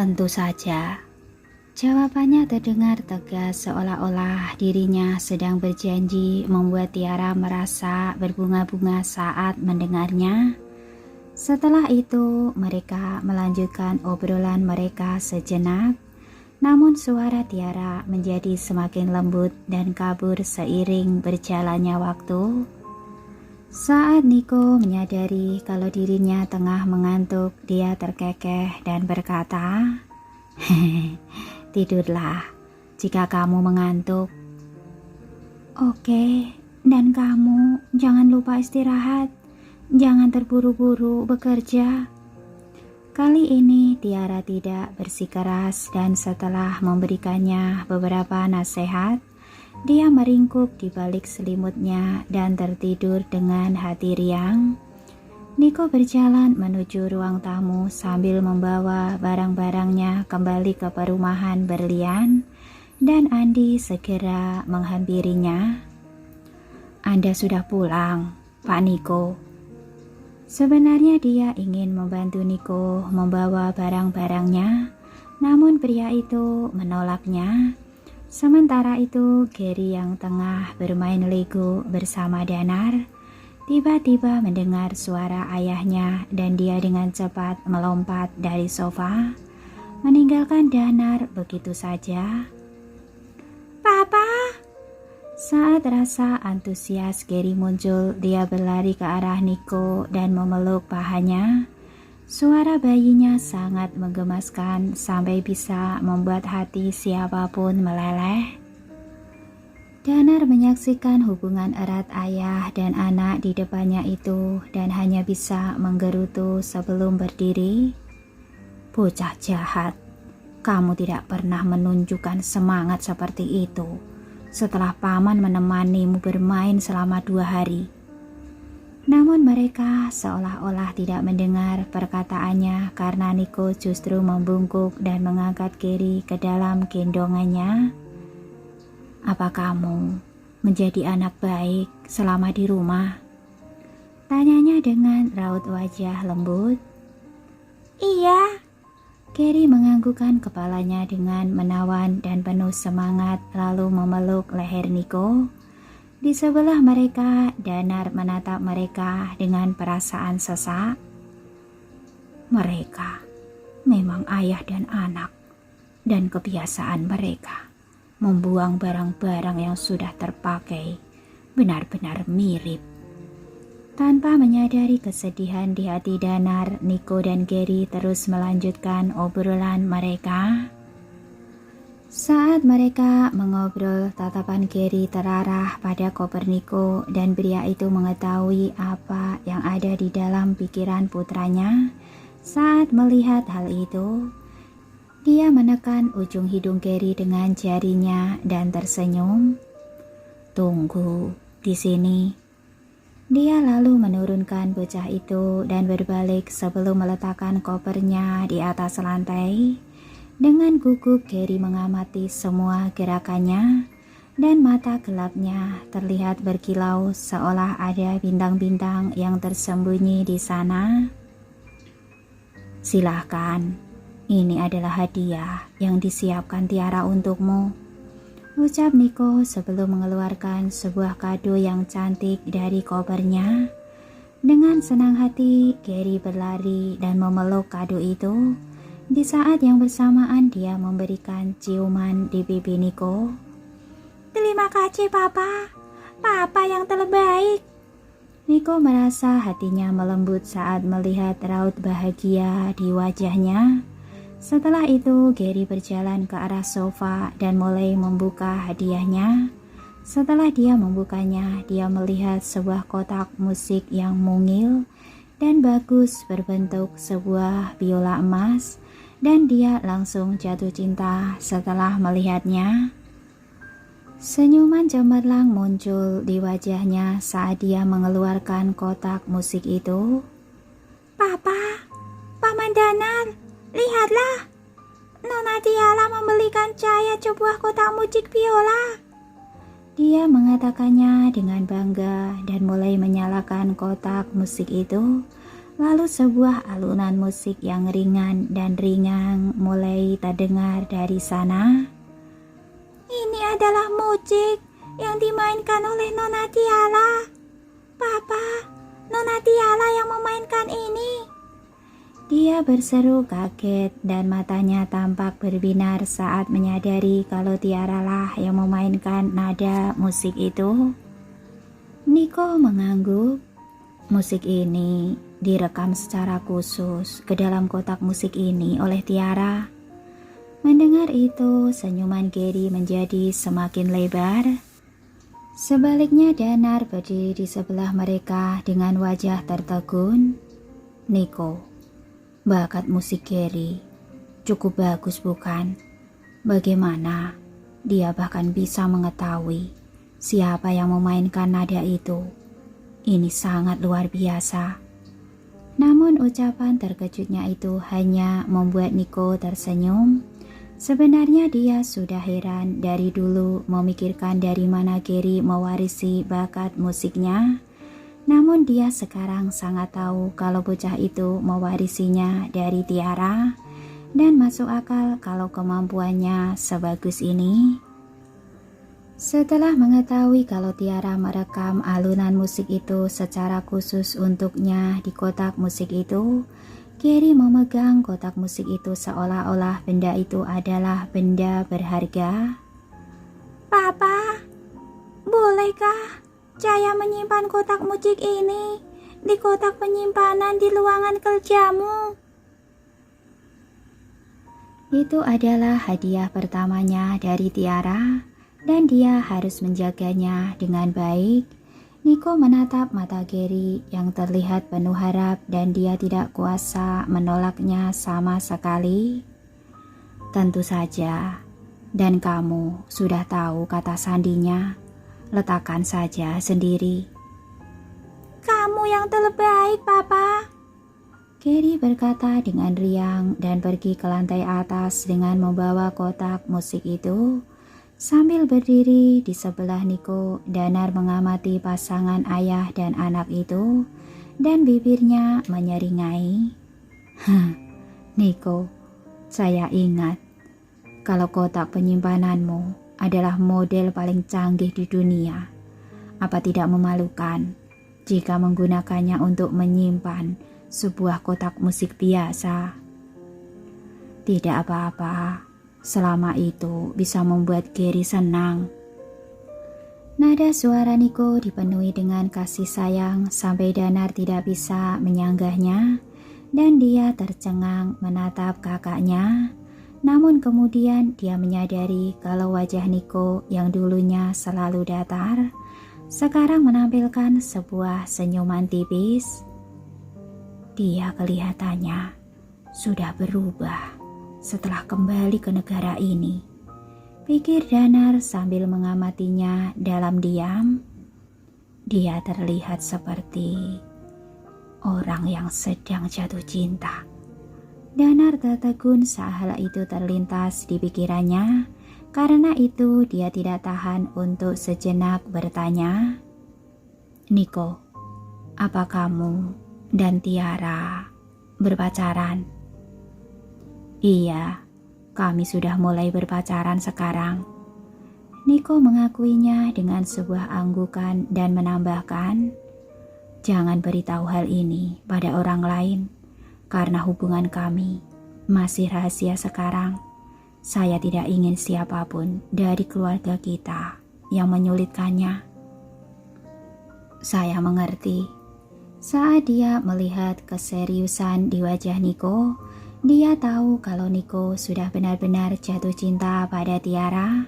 Tentu saja. Jawabannya terdengar tegas seolah-olah dirinya sedang berjanji membuat Tiara merasa berbunga-bunga saat mendengarnya. Setelah itu mereka melanjutkan obrolan mereka sejenak, namun suara Tiara menjadi semakin lembut dan kabur seiring berjalannya waktu. Saat Niko menyadari kalau dirinya tengah mengantuk, dia terkekeh dan berkata, "Tidurlah jika kamu mengantuk." "Oke, dan kamu jangan lupa istirahat. Jangan terburu-buru bekerja." Kali ini Tiara tidak bersikeras dan setelah memberikannya beberapa nasihat, dia meringkuk di balik selimutnya dan tertidur dengan hati riang. Niko berjalan menuju ruang tamu sambil membawa barang-barangnya kembali ke perumahan berlian, dan Andi segera menghampirinya. "Anda sudah pulang, Pak Niko." Sebenarnya dia ingin membantu Niko membawa barang-barangnya, namun pria itu menolaknya. Sementara itu, Gary yang tengah bermain Lego bersama Danar tiba-tiba mendengar suara ayahnya dan dia dengan cepat melompat dari sofa, meninggalkan Danar begitu saja. "Papa!" Saat rasa antusias Gary muncul, dia berlari ke arah Niko dan memeluk pahanya. Suara bayinya sangat menggemaskan sampai bisa membuat hati siapapun meleleh. Danar menyaksikan hubungan erat ayah dan anak di depannya itu dan hanya bisa menggerutu sebelum berdiri. "Bocah jahat, kamu tidak pernah menunjukkan semangat seperti itu setelah paman menemanimu bermain selama 2 hari. Namun mereka seolah-olah tidak mendengar perkataannya karena Niko justru membungkuk dan mengangkat Gary ke dalam gendongannya. "Apa kamu menjadi anak baik selama di rumah?" tanyanya dengan raut wajah lembut. "Iya." Gary menganggukkan kepalanya dengan menawan dan penuh semangat lalu memeluk leher Niko. Di sebelah mereka, Danar menatap mereka dengan perasaan sesak. Mereka memang ayah dan anak, dan kebiasaan mereka membuang barang-barang yang sudah terpakai benar-benar mirip. Tanpa menyadari kesedihan di hati Danar, Niko dan Gary terus melanjutkan obrolan mereka. Saat mereka mengobrol, tatapan Gary terarah pada koper Niko dan pria itu mengetahui apa yang ada di dalam pikiran putranya. Saat melihat hal itu, dia menekan ujung hidung Gary dengan jarinya dan tersenyum. "Tunggu di sini." Dia lalu menurunkan bocah itu dan berbalik sebelum meletakkan kopernya di atas lantai. Dengan gugup Gary mengamati semua gerakannya dan mata gelapnya terlihat berkilau seolah ada bintang-bintang yang tersembunyi di sana. "Silahkan, ini adalah hadiah yang disiapkan Tiara untukmu," ucap Niko sebelum mengeluarkan sebuah kado yang cantik dari kopernya. Dengan senang hati, Gary berlari dan memeluk kado itu. Di saat yang bersamaan, dia memberikan ciuman di pipi Niko. "Terima kasih, Papa. Papa yang terbaik." Niko merasa hatinya melembut saat melihat raut bahagia di wajahnya. Setelah itu, Gary berjalan ke arah sofa dan mulai membuka hadiahnya. Setelah dia membukanya, dia melihat sebuah kotak musik yang mungil dan bagus berbentuk sebuah biola emas, dan dia langsung jatuh cinta setelah melihatnya. Senyuman cemerlang muncul di wajahnya saat dia mengeluarkan kotak musik itu. "Papa, Paman Danar, lihatlah, Nona Tiara membelikan saya sebuah kotak musik biola." Dia mengatakannya dengan bangga dan mulai menyalakan kotak musik itu. Lalu sebuah alunan musik yang ringan dan ringan mulai terdengar dari sana. Ini adalah musik yang dimainkan oleh Nona Tiara. Papa, Nona Tiara yang memainkan ini. Dia berseru kaget dan matanya tampak berbinar saat menyadari kalau Tiara lah yang memainkan nada musik itu. Niko mengangguk. Musik ini direkam secara khusus ke dalam kotak musik ini oleh Tiara. Mendengar itu, senyuman Gary menjadi semakin lebar. Sebaliknya Danar berdiri di sebelah mereka dengan wajah tertegun. Niko, bakat musik Gary cukup bagus bukan? Bagaimana dia bahkan bisa mengetahui siapa yang memainkan nada itu? Ini sangat luar biasa. Namun ucapan terkejutnya itu hanya membuat Niko tersenyum. Sebenarnya dia sudah heran dari dulu memikirkan dari mana Gary mewarisi bakat musiknya. Namun dia sekarang sangat tahu kalau bocah itu mewarisinya dari Tiara dan masuk akal kalau kemampuannya sebagus ini. Setelah mengetahui kalau Tiara merekam alunan musik itu secara khusus untuknya di kotak musik itu, Gary memegang kotak musik itu seolah-olah benda itu adalah benda berharga. Papa, bolehkah saya menyimpan kotak musik ini di kotak penyimpanan di ruangan kerjamu? Itu adalah hadiah pertamanya dari Tiara dan dia harus menjaganya dengan baik. Niko menatap mata Gary yang terlihat penuh harap dan dia tidak kuasa menolaknya sama sekali. Tentu saja, dan kamu sudah tahu kata sandinya. Letakkan saja sendiri. Kamu yang terbaik, Papa. Gary berkata dengan riang dan pergi ke lantai atas dengan membawa kotak musik itu. Sambil berdiri di sebelah Niko, Danar mengamati pasangan ayah dan anak itu dan bibirnya menyeringai. Niko, saya ingat kalau kotak penyimpananmu adalah model paling canggih di dunia. Apa tidak memalukan jika menggunakannya untuk menyimpan sebuah kotak musik biasa? Tidak apa-apa. Selama itu bisa membuat Gary senang. Nada suara Niko dipenuhi dengan kasih sayang sampai Danar tidak bisa menyanggahnya dan dia tercengang menatap kakaknya. Namun kemudian dia menyadari kalau wajah Niko yang dulunya selalu datar sekarang menampilkan sebuah senyuman tipis. Dia kelihatannya sudah berubah setelah kembali ke negara ini, pikir Danar sambil mengamatinya dalam diam. Dia terlihat seperti orang yang sedang jatuh cinta. Danar tertegun saat hal itu terlintas di pikirannya. Karena itu dia tidak tahan untuk sejenak bertanya, Niko, apa kamu dan Tiara berpacaran? Iya, kami sudah mulai berpacaran sekarang. Niko mengakuinya dengan sebuah anggukan dan menambahkan, jangan beritahu hal ini pada orang lain, karena hubungan kami masih rahasia sekarang. Saya tidak ingin siapapun dari keluarga kita yang menyulitkannya. Saya mengerti. Saat dia melihat keseriusan di wajah Niko, dia tahu kalau Niko sudah benar-benar jatuh cinta pada Tiara.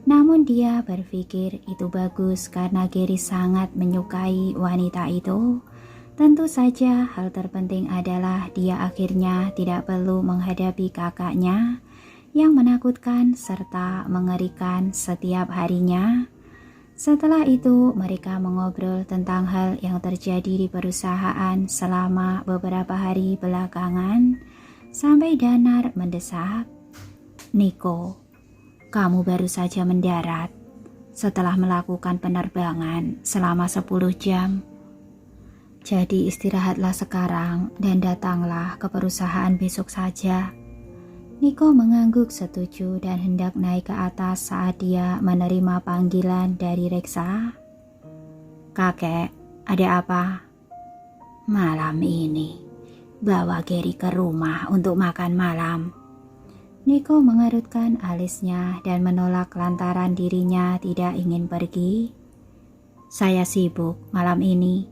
Namun dia berpikir itu bagus karena Gary sangat menyukai wanita itu. Tentu saja hal terpenting adalah dia akhirnya tidak perlu menghadapi kakaknya yang menakutkan serta mengerikan setiap harinya. Setelah itu mereka mengobrol tentang hal yang terjadi di perusahaan selama beberapa hari belakangan. Sampai Danar mendesak, Niko, kamu baru saja mendarat setelah melakukan penerbangan selama 10 jam. Jadi istirahatlah sekarang dan datanglah ke perusahaan besok saja. Niko mengangguk setuju dan hendak naik ke atas saat dia menerima panggilan dari Reksa. Kakek, ada apa? Malam ini, bawa Gary ke rumah untuk makan malam. Niko mengerutkan alisnya dan menolak lantaran dirinya tidak ingin pergi. Saya sibuk malam ini.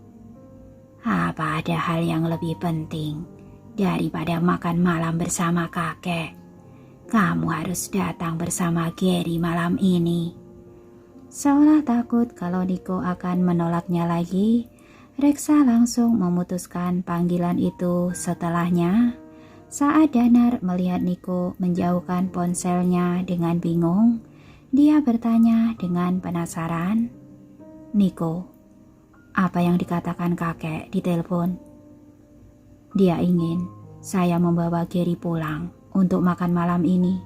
Apa ada hal yang lebih penting daripada makan malam bersama kakek? Kamu harus datang bersama Gary malam ini. Seolah takut kalau Niko akan menolaknya lagi, Reksa langsung memutuskan panggilan itu setelahnya. Saat Danar melihat Niko menjauhkan ponselnya dengan bingung, dia bertanya dengan penasaran, Niko, apa yang dikatakan kakek di telepon? Dia ingin saya membawa Gary pulang untuk makan malam ini.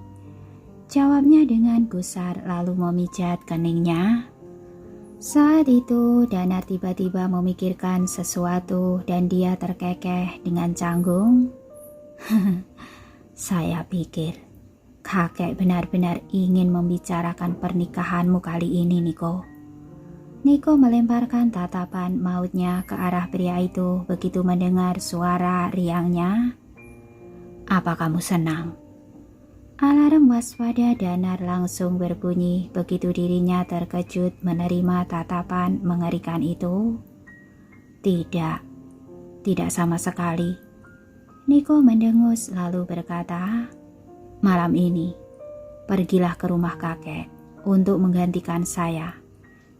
Jawabnya dengan gusar lalu memijat keningnya. Saat itu Danar tiba-tiba memikirkan sesuatu dan dia terkekeh dengan canggung. Saya pikir kakek benar-benar ingin membicarakan pernikahanmu kali ini, Niko. Niko melemparkan tatapan mautnya ke arah pria itu begitu mendengar suara riangnya. Apa kamu senang? Alarm waspada Danar langsung berbunyi begitu dirinya terkejut menerima tatapan mengerikan itu. Tidak sama sekali. Niko mendengus lalu berkata, malam ini pergilah ke rumah kakek untuk menggantikan saya.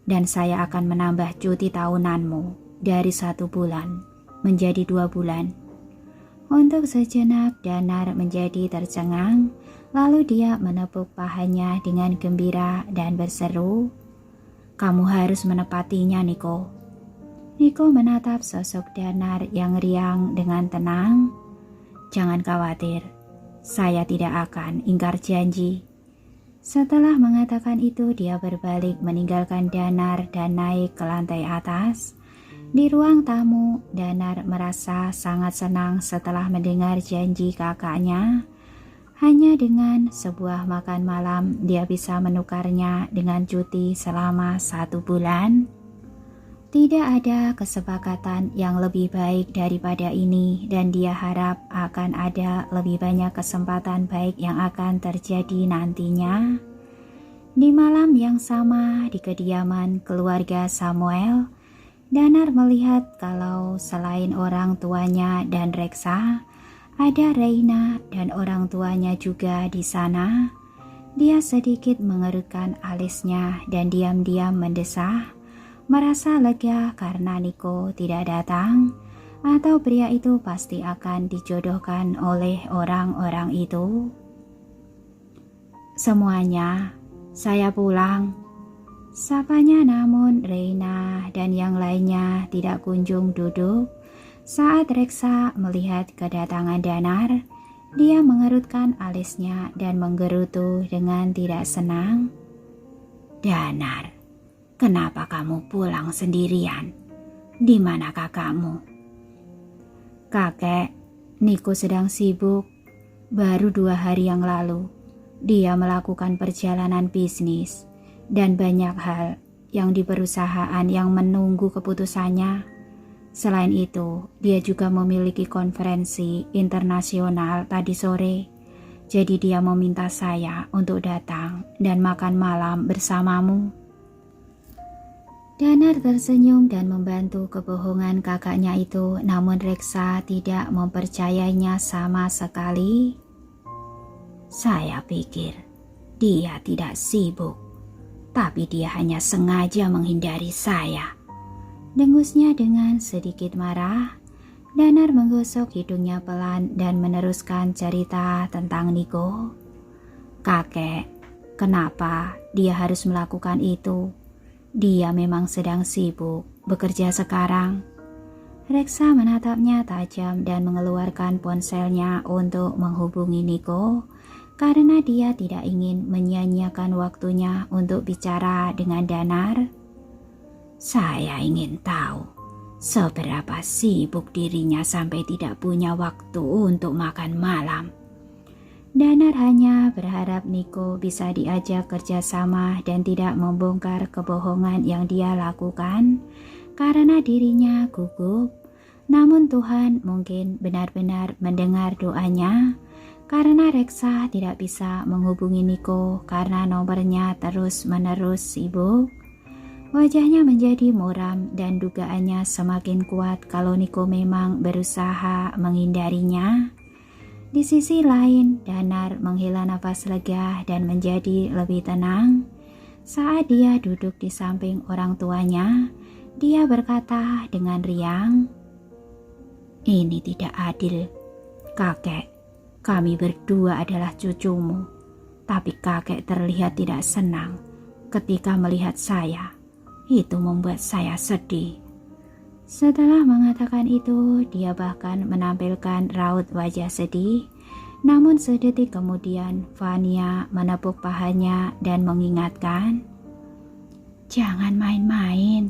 Dan saya akan menambah cuti tahunanmu dari 1 bulan menjadi 2 bulan. Untuk sejenak Danar menjadi tercengang, lalu dia menepuk pahanya dengan gembira dan berseru, kamu harus menepatinya, Niko. Niko menatap sosok Danar yang riang dengan tenang. Jangan khawatir, saya tidak akan ingkar janji. Setelah mengatakan itu, dia berbalik meninggalkan Danar dan naik ke lantai atas. Di ruang tamu, Danar merasa sangat senang setelah mendengar janji kakaknya. Hanya dengan sebuah makan malam, dia bisa menukarnya dengan cuti selama 1 bulan. Tidak ada kesepakatan yang lebih baik daripada ini dan dia harap akan ada lebih banyak kesempatan baik yang akan terjadi nantinya. Di malam yang sama di kediaman keluarga Samuel, Danar melihat kalau selain orang tuanya dan Reksa, ada Reina dan orang tuanya juga di sana. Dia sedikit mengerutkan alisnya dan diam-diam mendesah. Merasa lega karena Niko tidak datang, atau pria itu pasti akan dijodohkan oleh orang-orang itu. Semuanya, saya pulang. Sapanya namun Reina dan yang lainnya tidak kunjung duduk. Saat Reksa melihat kedatangan Danar, dia mengerutkan alisnya dan menggerutu dengan tidak senang. Danar, kenapa kamu pulang sendirian? Di mana kakakmu? Kakek, Niko sedang sibuk. Baru 2 hari yang lalu, dia melakukan perjalanan bisnis dan banyak hal yang di perusahaan yang menunggu keputusannya. Selain itu, dia juga memiliki konferensi internasional tadi sore. Jadi dia meminta saya untuk datang dan makan malam bersamamu. Danar tersenyum dan membantu kebohongan kakaknya itu, namun Reksa tidak mempercayainya sama sekali. Saya pikir dia tidak sibuk, tapi dia hanya sengaja menghindari saya. Dengusnya dengan sedikit marah. Danar menggosok hidungnya pelan dan meneruskan cerita tentang Niko. Kakek, kenapa dia harus melakukan itu? Dia memang sedang sibuk bekerja sekarang. Reksa menatapnya tajam dan mengeluarkan ponselnya untuk menghubungi Niko karena dia tidak ingin menyia-nyiakan waktunya untuk bicara dengan Danar. Saya ingin tahu Seberapa sibuk dirinya sampai tidak punya waktu untuk makan malam. Danar hanya berharap Niko bisa diajak kerjasama dan tidak membongkar kebohongan yang dia lakukan karena dirinya gugup. Namun Tuhan mungkin benar-benar mendengar doanya karena Reksa tidak bisa menghubungi Niko karena nomornya terus-menerus sibuk. Wajahnya menjadi muram dan dugaannya semakin kuat kalau Niko memang berusaha menghindarinya. Di sisi lain, Danar menghela nafas lega dan menjadi lebih tenang. Saat dia duduk di samping orang tuanya, dia berkata dengan riang, "Ini tidak adil, kakek. Kami berdua adalah cucumu, tapi kakek terlihat tidak senang ketika melihat saya. Itu membuat saya sedih." Setelah mengatakan itu, dia bahkan menampilkan raut wajah sedih. Namun sedetik kemudian, Vania menepuk pahanya dan mengingatkan, "Jangan main-main."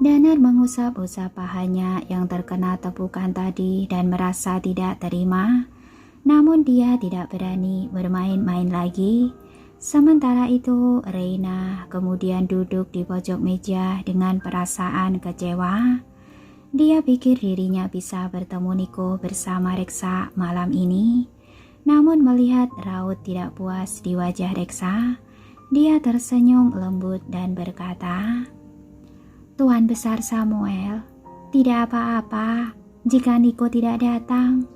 Danar mengusap-usap pahanya yang terkena tepukan tadi dan merasa tidak terima. Namun dia tidak berani bermain-main lagi. Sementara itu, Reina kemudian duduk di pojok meja dengan perasaan kecewa. Dia pikir dirinya bisa bertemu Niko bersama Reksa malam ini. Namun melihat raut tidak puas di wajah Reksa, dia tersenyum lembut dan berkata, "Tuan Besar Samuel, tidak apa-apa jika Niko tidak datang.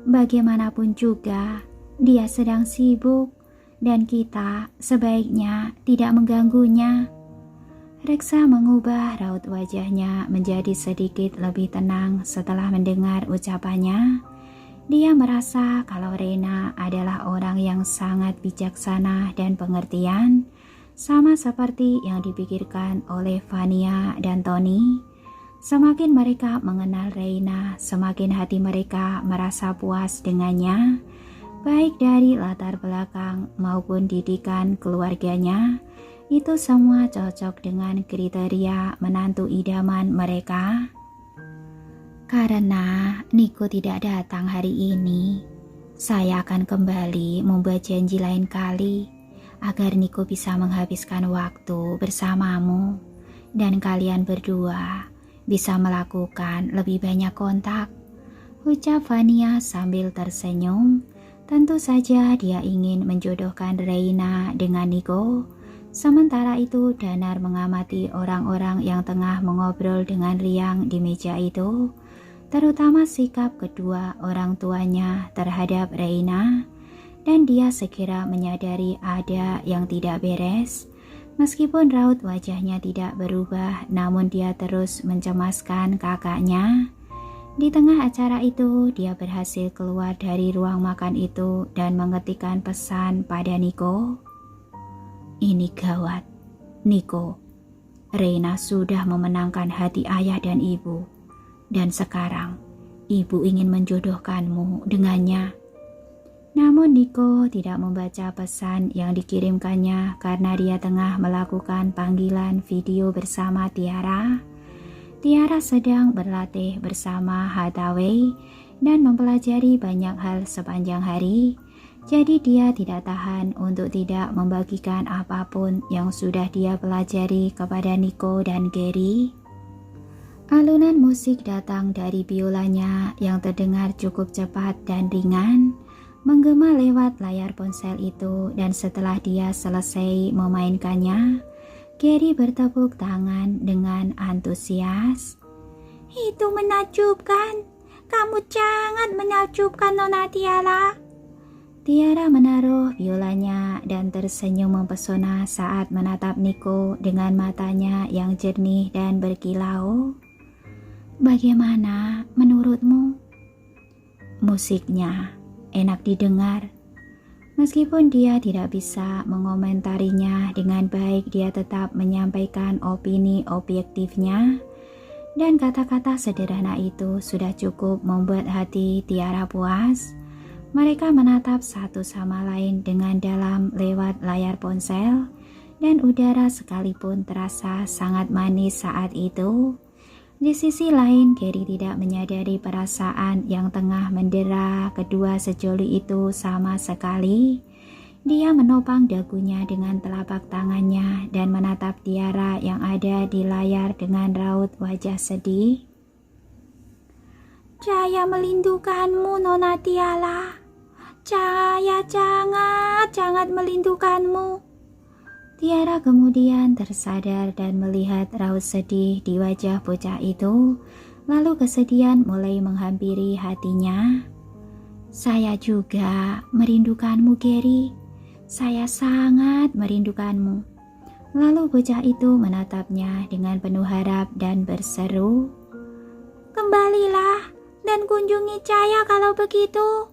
Bagaimanapun juga, dia sedang sibuk. Dan kita sebaiknya tidak mengganggunya." Reksa mengubah raut wajahnya menjadi sedikit lebih tenang setelah mendengar ucapannya. Dia merasa kalau Reina adalah orang yang sangat bijaksana dan pengertian, sama seperti yang dipikirkan oleh Vania dan Tony. Semakin mereka mengenal Reina, semakin hati mereka merasa puas dengannya. Baik dari latar belakang maupun didikan keluarganya, itu semua cocok dengan kriteria menantu idaman mereka. Karena Niko tidak datang hari ini, saya akan kembali membuat janji lain kali agar Niko bisa menghabiskan waktu bersamamu dan kalian berdua bisa melakukan lebih banyak kontak, ucap Vania sambil tersenyum. Tentu saja dia ingin menjodohkan Reina dengan Niko. Sementara itu Danar mengamati orang-orang yang tengah mengobrol dengan riang di meja itu, terutama sikap kedua orang tuanya terhadap Reina, dan dia segera menyadari ada yang tidak beres. Meskipun raut wajahnya tidak berubah, namun dia terus mencemaskan kakaknya. Di tengah acara itu, dia berhasil keluar dari ruang makan itu dan mengetikkan pesan pada Niko. "Ini gawat, Niko. Reina sudah memenangkan hati ayah dan ibu. Dan sekarang, ibu ingin menjodohkanmu dengannya." Namun Niko tidak membaca pesan yang dikirimkannya karena dia tengah melakukan panggilan video bersama Tiara. Tiara sedang berlatih bersama Hathaway dan mempelajari banyak hal sepanjang hari, jadi dia tidak tahan untuk tidak membagikan apapun yang sudah dia pelajari kepada Niko dan Gary. Alunan musik datang dari biolanya yang terdengar cukup cepat dan ringan, menggema lewat layar ponsel itu, dan setelah dia selesai memainkannya, Gary bertepuk tangan dengan antusias. "Itu menakjubkan. Kamu sangat menakjubkan, Nona Tiara." Tiara menaruh biolanya dan tersenyum mempesona saat menatap Niko dengan matanya yang jernih dan berkilau. "Bagaimana menurutmu?" "Musiknya enak didengar." Meskipun dia tidak bisa mengomentarinya dengan baik, dia tetap menyampaikan opini objektifnya, dan kata-kata sederhana itu sudah cukup membuat hati Tiara puas. Mereka menatap satu sama lain dengan dalam lewat layar ponsel, dan udara sekalipun terasa sangat manis saat itu. Di sisi lain, Gary tidak menyadari perasaan yang tengah mendera kedua sejoli itu sama sekali. Dia menopang dagunya dengan telapak tangannya dan menatap Tiara yang ada di layar dengan raut wajah sedih. "Saya merindukanmu, Nona Tiara. Saya sangat merindukanmu." Tiara kemudian tersadar dan melihat raut sedih di wajah bocah itu, lalu kesedihan mulai menghampiri hatinya. "Saya juga merindukanmu, Gary. Saya sangat merindukanmu." Lalu bocah itu menatapnya dengan penuh harap dan berseru, "Kembalilah dan kunjungi saya kalau begitu."